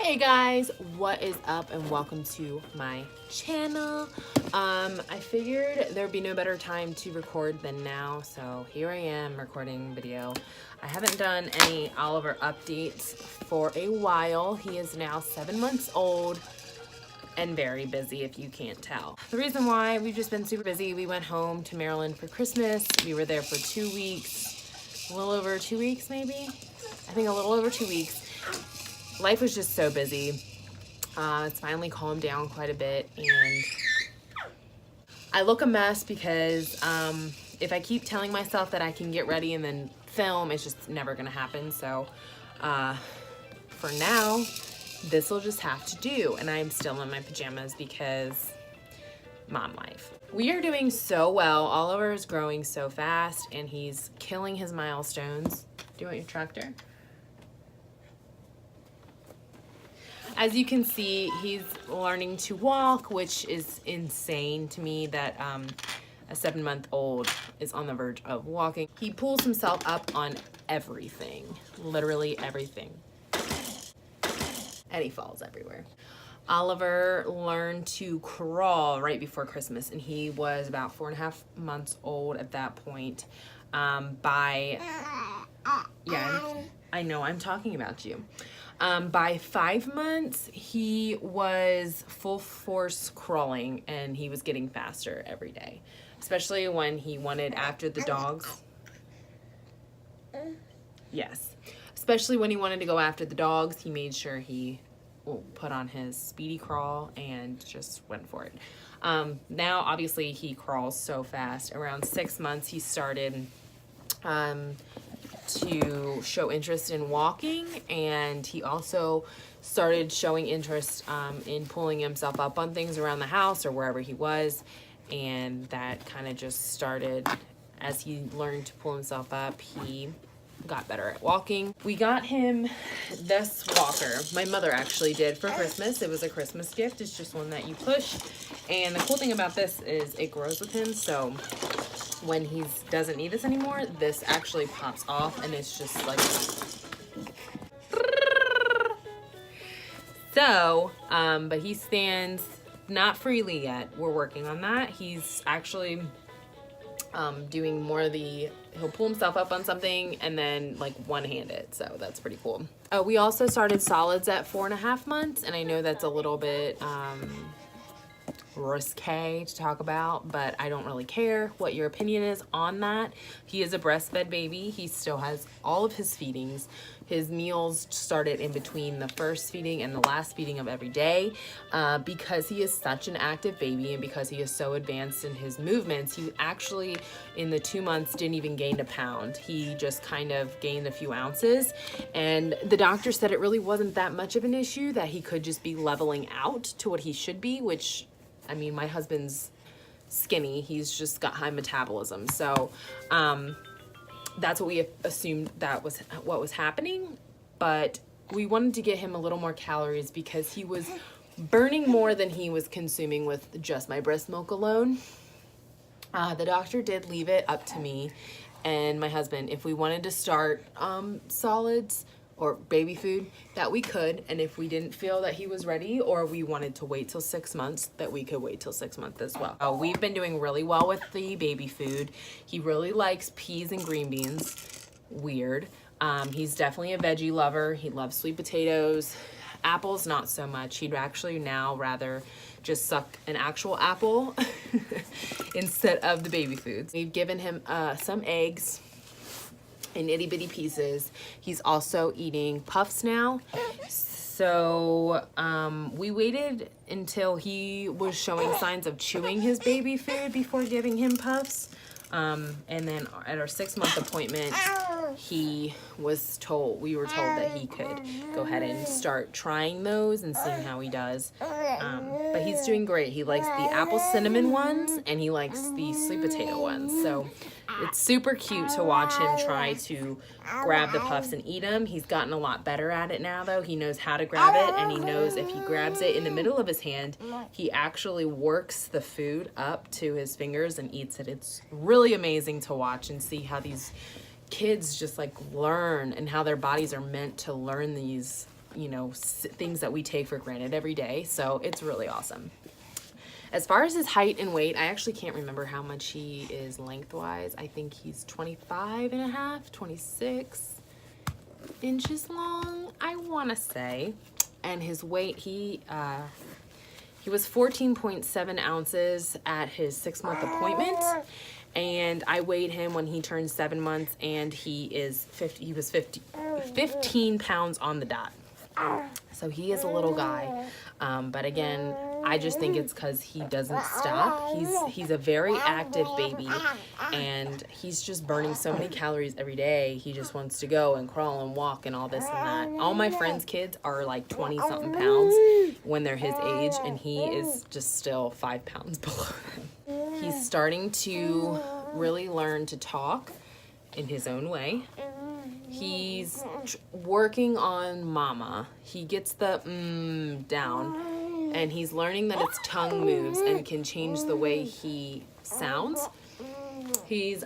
Hey guys, what is up and welcome to my channel. I figured there'd be no better time to record than now, so here I am recording video. I haven't done any Oliver updates for a while. He is now 7 months old and very busy, if you can't tell. The reason why, we've just been super busy. We went home to Maryland for Christmas. We were there for 2 weeks, a little over 2 weeks maybe? I think a little over 2 weeks. Life was just so busy. It's finally calmed down quite a bit, and I look a mess because if I keep telling myself that I can get ready and then film, it's just never gonna happen. So for now, this will just have to do, and I'm still in my pajamas because mom life. We are doing so well. Oliver is growing so fast, and he's killing his milestones. Do you want your tractor? As you can see, he's learning to walk, which is insane to me that a 7-month-old is on the verge of walking. He pulls himself up on everything, literally everything, and he falls everywhere. Oliver learned to crawl right before Christmas, and he was about 4.5 months old at that point. Yeah, I know, I'm talking about you. By 5 months, he was full force crawling, and he was getting faster every day, especially when he wanted after the dogs. Yes, especially when he wanted to go after the dogs, he made sure he put on his speedy crawl and just went for it. Now, obviously, he crawls so fast. Around 6 months, he started to show interest in walking, and he also started showing interest in pulling himself up on things around the house or wherever he was, and that kind of just started as he learned to pull himself up. He got better at walking. We got him this walker. My mother actually did for Christmas. It was a Christmas gift. It's just one that you push, and the cool thing about this is it grows with him, so when he doesn't need this anymore, this actually pops off, and it's just like so. But he stands not freely yet. We're working on that. He's actually doing more of the, he'll pull himself up on something and then like one-handed, so that's pretty cool. We also started solids at 4.5 months, and I know that's a little bit risque to talk about, but I don't really care what your opinion is on that. He is a breastfed baby. He still has all of his feedings. His meals started in between the first feeding and the last feeding of every day. Because he is such an active baby and because he is so advanced in his movements, he actually in the 2 months didn't even gain a pound. He just kind of gained a few ounces, and the doctor said it really wasn't that much of an issue, that he could just be leveling out to what he should be, which, I mean, my husband's skinny. He's just got high metabolism. So that's what we assumed that was what was happening. But we wanted to get him a little more calories because he was burning more than he was consuming with just my breast milk alone. The doctor did leave it up to me and my husband if we wanted to start solids or baby food, that we could, and if we didn't feel that he was ready or we wanted to wait till 6 months, that we could wait till 6 months as well. We've been doing really well with the baby food. He really likes peas and green beans. Weird. He's definitely a veggie lover. He loves sweet potatoes. Apples, not so much. He'd actually now rather just suck an actual apple instead of the baby foods. We've given him some eggs in itty bitty pieces. He's also eating puffs now. So we waited until he was showing signs of chewing his baby food before giving him puffs. And then at our 6-month appointment, we were told that he could go ahead and start trying those and seeing how he does. But he's doing great. He likes the apple cinnamon ones and he likes the sweet potato ones. So it's super cute to watch him try to grab the puffs and eat them. He's gotten a lot better at it now, though. He knows how to grab it, and he knows if he grabs it in the middle of his hand, he actually works the food up to his fingers and eats it. It's really amazing to watch and see how these kids just like learn and how their bodies are meant to learn these you know, things that we take for granted every day. So it's really awesome. As far as his height and weight, I actually can't remember how much he is lengthwise. I think he's 25 and a half, 26 inches long, I want to say. And his weight, he was 14.7 ounces at his 6-month appointment. And I weighed him when he turned 7 months, and he was 15 pounds on the dot. So he is a little guy. But again, I just think it's because he doesn't stop. He's a very active baby, and he's just burning so many calories every day. He just wants to go and crawl and walk and all this and that. All my friends' kids are like 20-something pounds when they're his age, and he is just still 5 pounds below them. He's starting to really learn to talk in his own way. He's working on mama. He gets the down, and he's learning that its tongue moves and can change the way he sounds. He's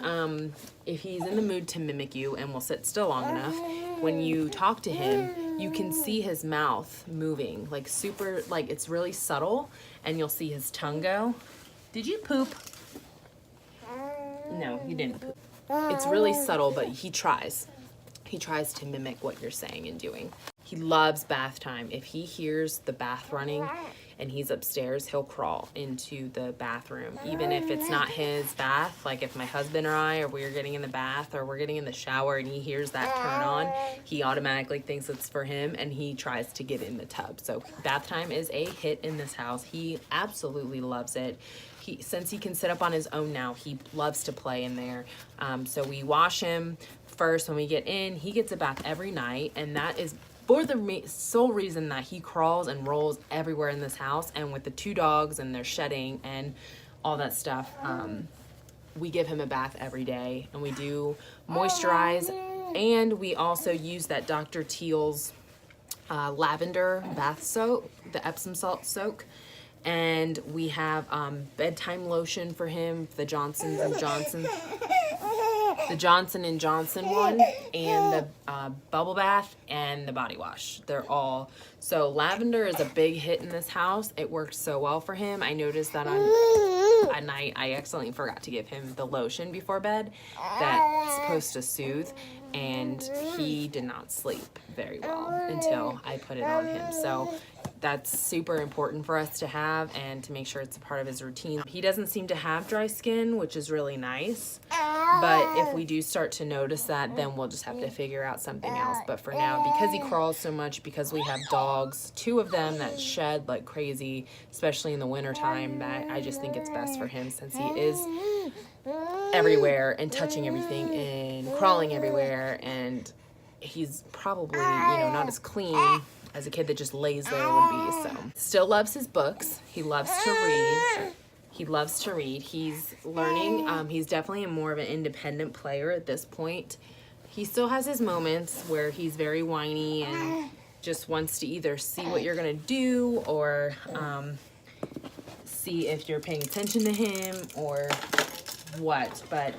if he's in the mood to mimic you and will sit still long enough, when you talk to him, you can see his mouth moving, like super, like it's really subtle, and you'll see his tongue go. Did you poop? No, you didn't poop. It's really subtle, but he tries. He tries to mimic what you're saying and doing. He loves bath time. If he hears the bath running and he's upstairs, he'll crawl into the bathroom. Even if it's not his bath, like if my husband or I, or we're getting in the bath or we're getting in the shower and he hears that turn on, he automatically thinks it's for him and he tries to get in the tub. So bath time is a hit in this house. He absolutely loves it. Since he can sit up on his own now, he loves to play in there. So we wash him first when we get in. He gets a bath every night, and that is for the sole reason that he crawls and rolls everywhere in this house. And with the 2 dogs and their shedding and all that stuff, we give him a bath every day, and we do moisturize, and we also use that Dr. Teal's lavender bath soap, the Epsom salt soak. And we have bedtime lotion for him, the Johnson & Johnson one, and the bubble bath and the body wash. They're all, so lavender is a big hit in this house. It works so well for him. I noticed that at night I accidentally forgot to give him the lotion before bed that's supposed to soothe, and he did not sleep very well until I put it on him. So that's super important for us to have and to make sure it's a part of his routine. He doesn't seem to have dry skin, which is really nice. But if we do start to notice that, then we'll just have to figure out something else. But for now, because he crawls so much, because we have dogs, 2 of them that shed like crazy, especially in the wintertime, that I just think it's best for him, since he is everywhere and touching everything and crawling everywhere, and he's probably, you know, not as clean as a kid that just lays there would be. So still loves his books. He loves to read. He's learning. He's definitely more of an independent player at this point. He still has his moments where he's very whiny and just wants to either see what you're gonna do or see if you're paying attention to him or what. But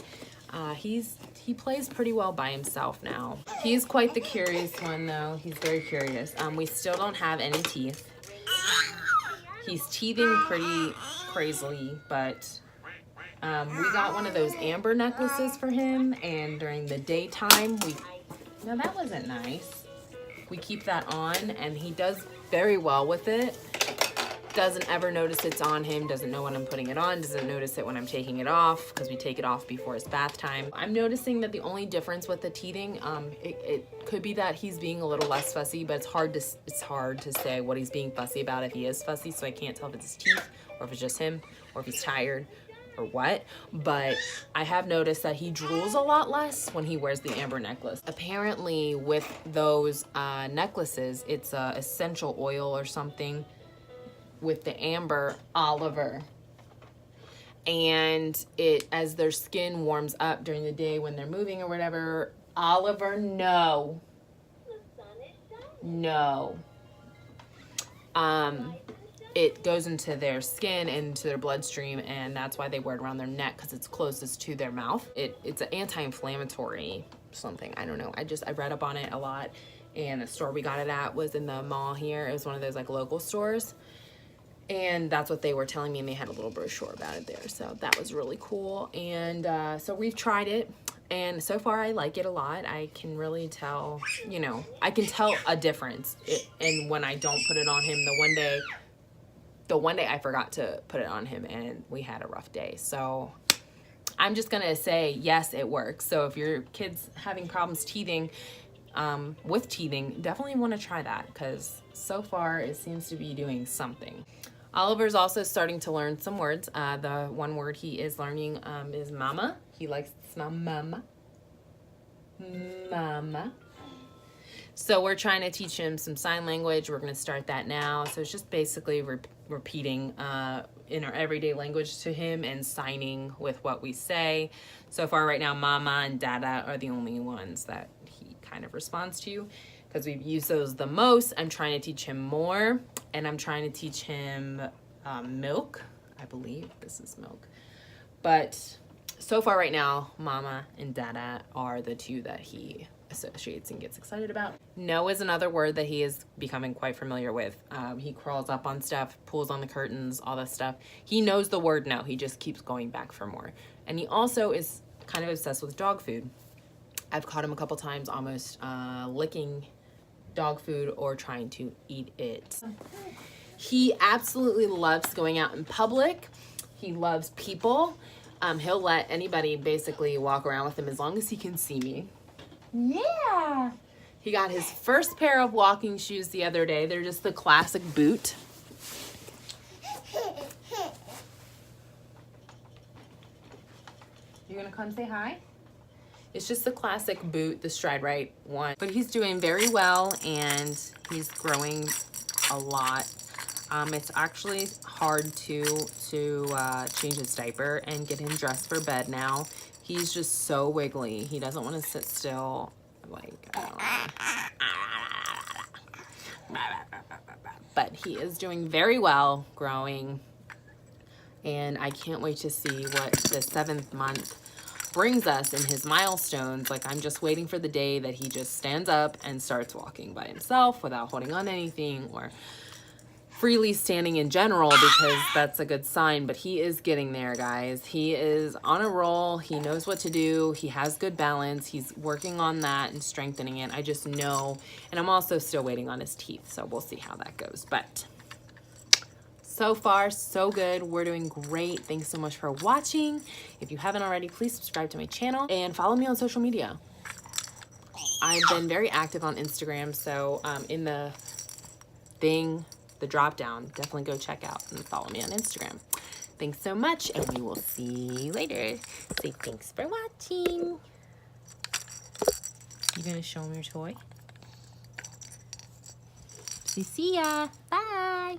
he plays pretty well by himself now. He's quite the curious one, though. He's very curious. We still don't have any teeth. He's teething pretty crazily, but we got one of those amber necklaces for him, and during the daytime, no, that wasn't nice. We keep that on, and he does very well with it. Doesn't ever notice it's on him, doesn't know when I'm putting it on, doesn't notice it when I'm taking it off, because we take it off before his bath time. I'm noticing that the only difference with the teething, it could be that he's being a little less fussy, but it's hard to say what he's being fussy about if he is fussy, so I can't tell if it's his teeth, or if it's just him, or if he's tired, or what. But I have noticed that he drools a lot less when he wears the amber necklace. Apparently with those necklaces, it's a essential oil or something with the amber, Oliver, and it, as their skin warms up during the day when they're moving or whatever, Oliver, no, it goes into their skin and into their bloodstream, and that's why they wear it around their neck, because it's closest to their mouth. It's an anti-inflammatory something, I don't know, I read up on it a lot, and the store we got it at was in the mall here. It was one of those like local stores, and that's what they were telling me, and they had a little brochure about it there, so that was really cool. And so we've tried it, and so far I like it a lot. I can really tell, you know, I can tell a difference and when I don't put it on him. The one day I forgot to put it on him and we had a rough day, so I'm just gonna say yes, it works. So if your kid's having problems teething, with teething, definitely want to try that, because so far it seems to be doing something. Oliver's also starting to learn some words. The one word he is learning is mama. He likes to smell mama. Mama. So we're trying to teach him some sign language. We're going to start that now. So it's just basically repeating in our everyday language to him and signing with what we say. So far right now, mama and dada are the only ones that he kind of responds to, because we've used those the most. I'm trying to teach him more, and I'm trying to teach him milk. I believe this is milk. But so far right now, mama and dada are the two that he associates and gets excited about. No is another word that he is becoming quite familiar with. He crawls up on stuff, pulls on the curtains, all that stuff. He knows the word no. He just keeps going back for more. And he also is kind of obsessed with dog food. I've caught him a couple times almost licking dog food or trying to eat it. He absolutely loves going out in public. He loves people. He'll let anybody basically walk around with him as long as he can see me. Yeah. He got his first pair of walking shoes the other day. They're just the classic boot. You gonna come say hi? It's just the classic boot, the Stride Rite one. But he's doing very well, and he's growing a lot. It's actually hard to change his diaper and get him dressed for bed now. He's just so wiggly. He doesn't want to sit still. Like, I don't know. But he is doing very well, growing. And I can't wait to see what the 7th month brings us in his milestones. Like, I'm just waiting for the day that he just stands up and starts walking by himself without holding on to anything, or freely standing in general, because that's a good sign. But he is getting there, guys. He is on a roll. He knows what to do. He has good balance. He's working on that and strengthening it. I just know. And I'm also still waiting on his teeth, so we'll see how that goes. But so far, so good. We're doing great. Thanks so much for watching. If you haven't already, please subscribe to my channel and follow me on social media. I've been very active on Instagram, so in the drop down, definitely go check out and follow me on Instagram. Thanks so much, and we will see you later. Say thanks for watching. You gonna show him your toy? See ya. Bye.